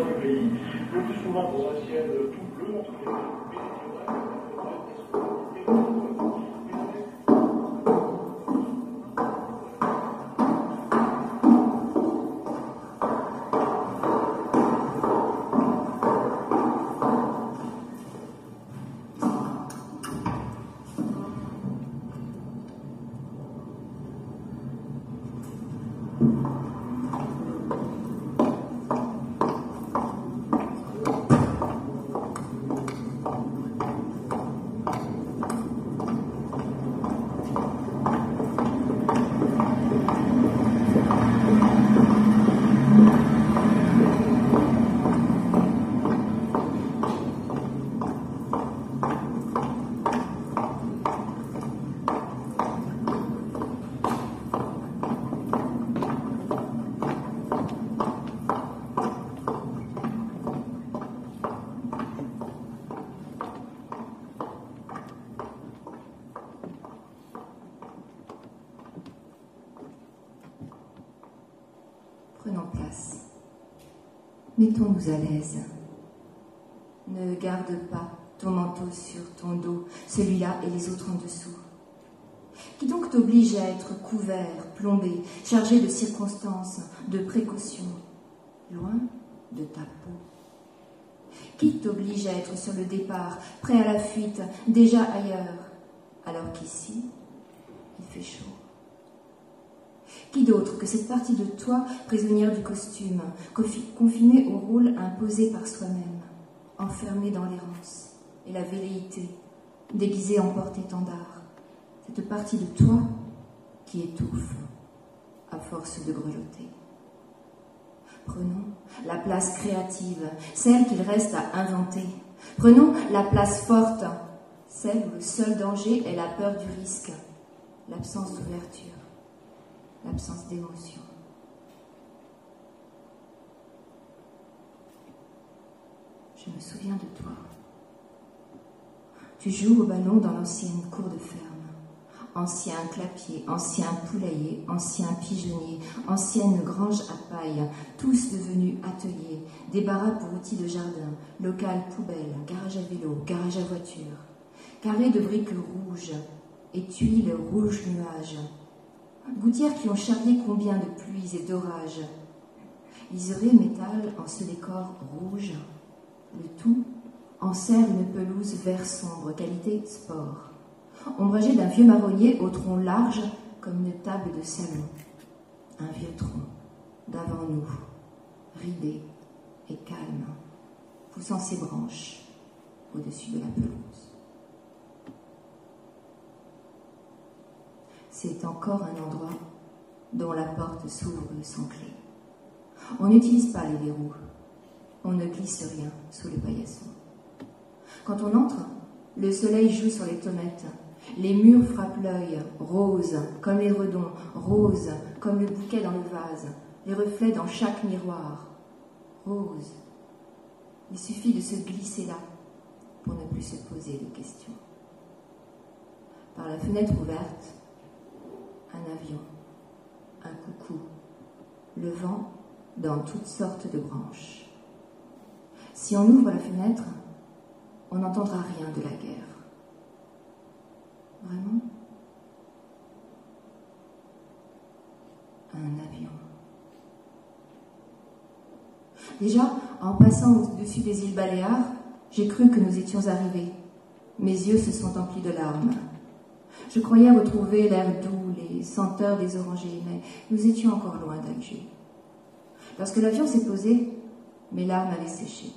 sur le pays, le plus souvent dans un ciel tout bleu, entre les méridionales. Prenons place. Mettons-nous à l'aise. Ne garde pas ton manteau sur ton dos, celui-là et les autres en dessous. Qui donc t'oblige à être couvert, plombé, chargé de circonstances, de précautions, loin de ta peau? Qui t'oblige à être sur le départ, prêt à la fuite, déjà ailleurs, alors qu'ici, il fait chaud? Qui d'autre que cette partie de toi, prisonnière du costume, confinée au rôle imposé par soi-même, enfermée dans l'errance et la velléité, déguisée en porte-étendard, cette partie de toi qui étouffe à force de grelotter? Prenons la place créative, celle qu'il reste à inventer. Prenons la place forte, celle où le seul danger est la peur du risque, l'absence d'ouverture, l'absence d'émotion. Je me souviens de toi. Tu joues au ballon dans l'ancienne cour de ferme. Ancien clapier, ancien poulailler, ancien pigeonnier, ancienne grange à paille, tous devenus ateliers, débarras pour outils de jardin, local poubelle, garage à vélo, garage à voiture, carrés de briques rouges et tuiles rouges nuages, gouttières qui ont charrié combien de pluies et d'orages, liseré métal en ce décor rouge, le tout enserre une pelouse vert sombre, qualité sport, ombragé d'un vieux marronnier au tronc large comme une table de salon. Un vieux tronc, d'avant nous, ridé et calme, poussant ses branches au-dessus de la pelouse. C'est encore un endroit dont la porte s'ouvre sans clé. On n'utilise pas les verrous, on ne glisse rien sous le paillasson. Quand on entre, le soleil joue sur les tomates. Les murs frappent l'œil, roses comme les redons, roses comme le bouquet dans le vase, les reflets dans chaque miroir, roses. Il suffit de se glisser là pour ne plus se poser de questions. Par la fenêtre ouverte, un avion, un coucou, le vent dans toutes sortes de branches. Si on ouvre la fenêtre, on n'entendra rien de la guerre. Vraiment? Un avion. Déjà, en passant au-dessus des îles Baléares, j'ai cru que nous étions arrivés. Mes yeux se sont emplis de larmes. Je croyais retrouver l'air doux, les senteurs des orangers, mais nous étions encore loin d'Alger. Lorsque l'avion s'est posé, mes larmes avaient séché.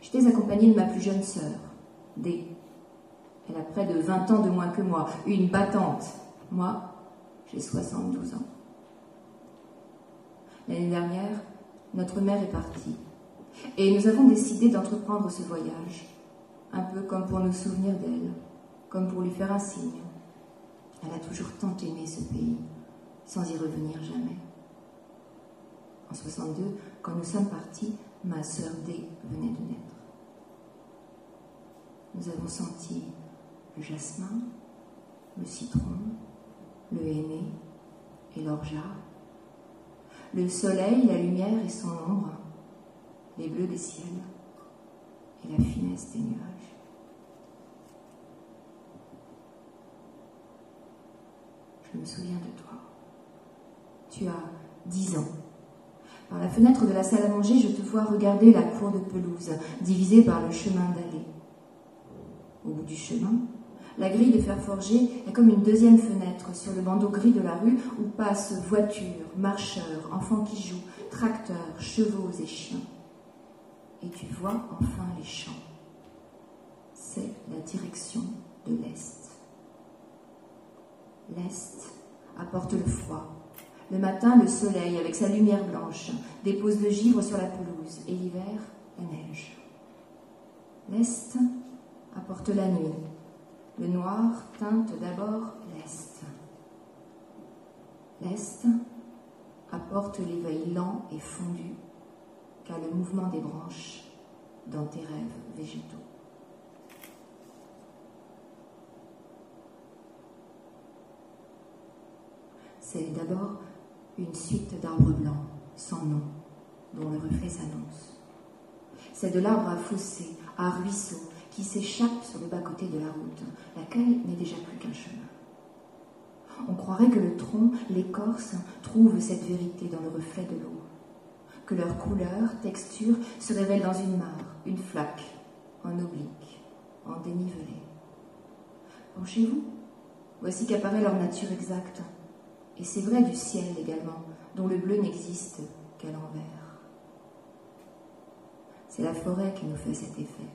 J'étais accompagnée de ma plus jeune sœur, D. Elle a près de 20 ans de moins que moi, une battante. Moi, j'ai 72 ans. L'année dernière, notre mère est partie. Et nous avons décidé d'entreprendre ce voyage, un peu comme pour nous souvenir d'elle, comme pour lui faire un signe. Elle a toujours tant aimé ce pays, sans y revenir jamais. En 62, quand nous sommes partis, ma sœur D venait de naître. Nous avons senti le jasmin, le citron, le henné et l'orgeat, le soleil, la lumière et son ombre, des ciels et la finesse des nuages. Je me souviens de toi. Tu as 10 ans. Par la fenêtre de la salle à manger, je te vois regarder la cour de pelouse, divisée par le chemin d'allée. Au bout du chemin, la grille de fer forgé est comme une deuxième fenêtre sur le bandeau gris de la rue où passent voitures, marcheurs, enfants qui jouent, tracteurs, chevaux et chiens. Et tu vois enfin les champs. C'est la direction de l'Est. L'Est apporte le froid. Le matin, le soleil avec sa lumière blanche dépose de givre sur la pelouse et l'hiver, la neige. L'Est apporte la nuit. Le noir teinte d'abord l'Est. L'Est apporte l'éveil lent et fondu qu'a le mouvement des branches dans tes rêves végétaux. C'est d'abord une suite d'arbres blancs, sans nom, dont le reflet s'annonce. C'est de l'arbre à fossé, à ruisseau, qui s'échappe sur le bas-côté de la route, laquelle n'est déjà plus qu'un chemin. On croirait que le tronc, l'écorce, trouvent cette vérité dans le reflet de l'eau, que leur couleur, texture, se révèlent dans une mare, une flaque, en oblique, en dénivelé. Penchez-vous, voici qu'apparaît leur nature exacte, et c'est vrai du ciel également, dont le bleu n'existe qu'à l'envers. C'est la forêt qui nous fait cet effet,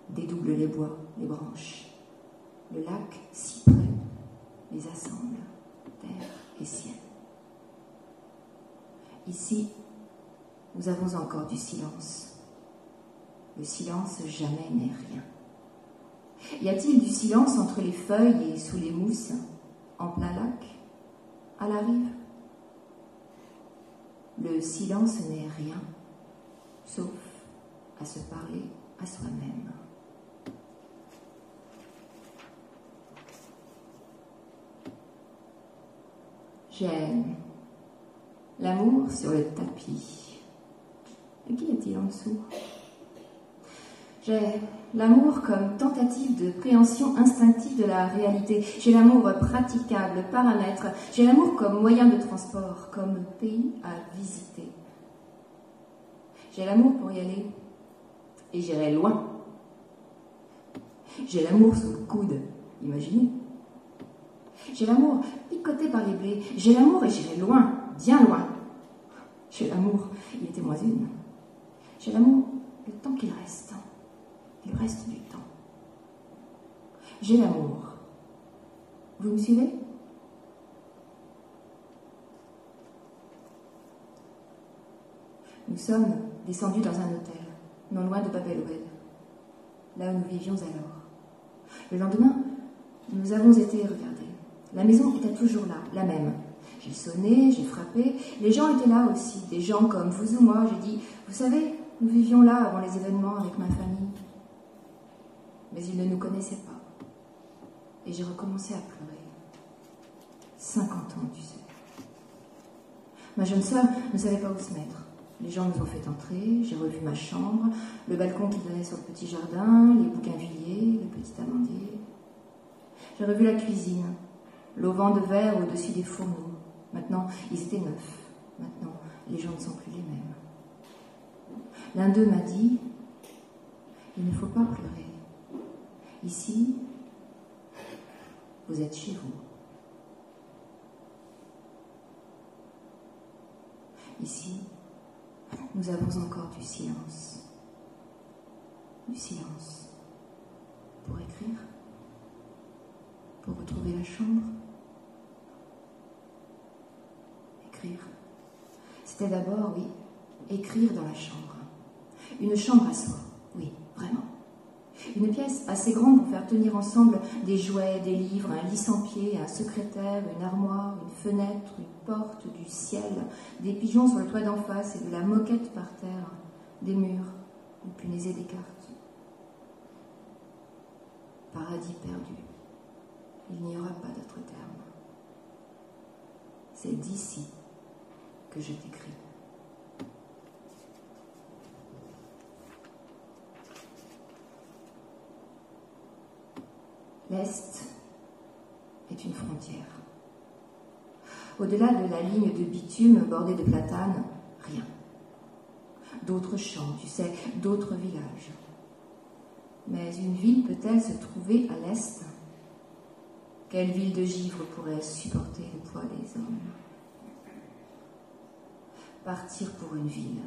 dédouble les bois, les branches. Le lac, si près, les assemble, terre et ciel. Ici, nous avons encore du silence. Le silence jamais n'est rien. Y a-t-il du silence entre les feuilles et sous les mousses, en plein lac, à la rive? Le silence n'est rien, sauf à se parler à soi-même. J'ai l'amour sur le tapis. Et qu'y a-t-il en dessous? J'ai l'amour comme tentative de préhension instinctive de la réalité. J'ai l'amour praticable, paramètre. J'ai l'amour comme moyen de transport, comme pays à visiter. J'ai l'amour pour y aller, et j'irai loin. J'ai l'amour sous le coude, imaginez. J'ai l'amour picoté par les blés. J'ai l'amour et j'irai loin, bien loin. J'ai l'amour, il était moins une. J'ai l'amour le temps qu'il reste, le reste du temps. J'ai l'amour. Vous me suivez? Nous sommes descendus dans un hôtel, non loin de Babelwed, là où nous vivions alors. Le lendemain, nous avons été regardés. La maison était toujours là, la même. J'ai sonné, j'ai frappé. Les gens étaient là aussi, des gens comme vous ou moi. J'ai dit, vous savez, nous vivions là avant les événements avec ma famille. Mais ils ne nous connaissaient pas. Et j'ai recommencé à pleurer. 50 ans, tu sais. Ma jeune sœur ne savait pas où se mettre. Les gens nous ont fait entrer, j'ai revu ma chambre, le balcon qui donnait sur le petit jardin, les bougainvilliers, le petit amandier. J'ai revu la cuisine, l'auvent de verre au-dessus des fourneaux. Maintenant, ils étaient neufs. Maintenant, les gens ne sont plus les mêmes. L'un d'eux m'a dit, il ne faut pas pleurer. Ici, vous êtes chez vous. Ici, nous avons encore du silence. Du silence. Pour écrire. Pour retrouver la chambre. Écrire. C'était d'abord, oui, écrire dans la chambre. Une chambre à soi, oui, vraiment. Une pièce assez grande pour faire tenir ensemble des jouets, des livres, un lit sans pied, un secrétaire, une armoire, une fenêtre, une porte, du ciel, des pigeons sur le toit d'en face et de la moquette par terre, des murs, une punaisée des cartes. Paradis perdu. Il n'y aura pas d'autre terme. C'est d'ici que je t'écris. L'Est est une frontière. Au-delà de la ligne de bitume bordée de platanes, rien. D'autres champs, tu sais, d'autres villages. Mais une ville peut-elle se trouver à l'Est? Quelle ville de givre pourrait supporter le poids des hommes? Partir pour une ville,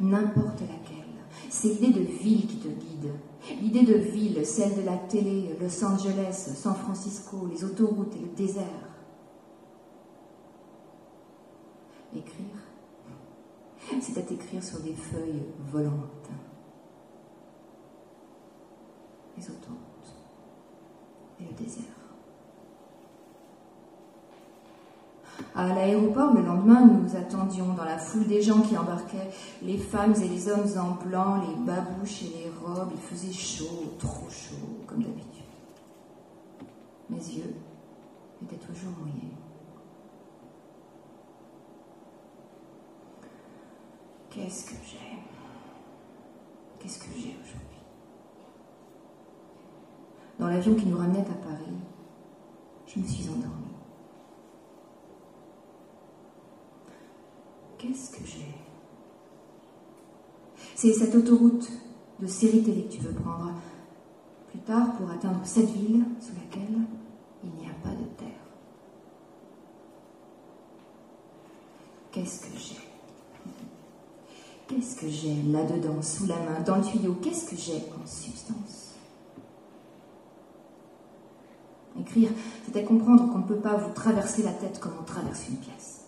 n'importe laquelle, c'est l'idée de ville qui te guide. L'idée de ville, celle de la télé, Los Angeles, San Francisco, les autoroutes et le désert. Écrire, c'était écrire sur des feuilles volantes. Les autoroutes et le désert. À l'aéroport, le lendemain, nous attendions dans la foule des gens qui embarquaient, les femmes et les hommes en blanc, les babouches et les robes. Il faisait chaud, trop chaud, comme d'habitude. Mes yeux étaient toujours mouillés. Qu'est-ce que j'ai? Qu'est-ce que j'ai aujourd'hui? Dans l'avion qui nous ramenait à Paris, je me suis endormie. Qu'est-ce que j'ai? C'est cette autoroute de série télé que tu veux prendre plus tard pour atteindre cette ville sous laquelle il n'y a pas de terre. Qu'est-ce que j'ai? Qu'est-ce que j'ai là-dedans, sous la main, dans le tuyau? Qu'est-ce que j'ai en substance? Écrire, c'était comprendre qu'on ne peut pas vous traverser la tête comme on traverse une pièce.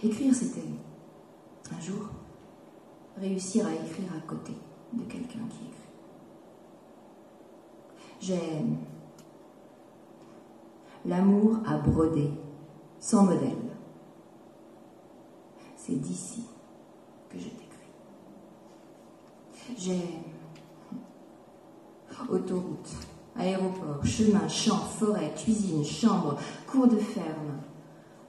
Écrire, c'était, un jour, réussir à écrire à côté de quelqu'un qui écrit. J'ai l'amour à broder, sans modèle. C'est d'ici que je t'écris. J'ai autoroute, aéroport, chemin, champ, forêt, cuisine, chambre, cour de ferme,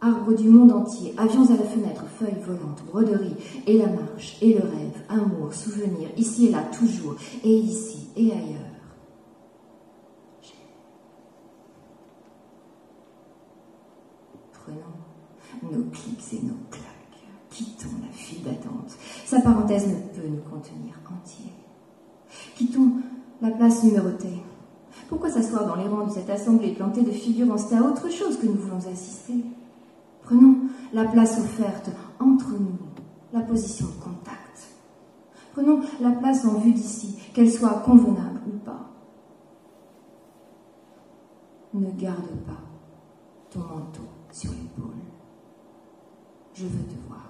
arbres du monde entier, avions à la fenêtre, feuilles volantes, broderies, et la marche, et le rêve, amour, souvenir, ici et là, toujours, et ici, et ailleurs. Prenons nos clics et nos claques, quittons la file d'attente. Sa parenthèse ne peut nous contenir entiers. Quittons la place numérotée. Pourquoi s'asseoir dans les rangs de cette assemblée plantée de figurants? C'est à autre chose que nous voulons assister. Prenons la place offerte entre nous, la position de contact. Prenons la place en vue d'ici, qu'elle soit convenable ou pas. Ne garde pas ton manteau sur l'épaule. Je veux te voir.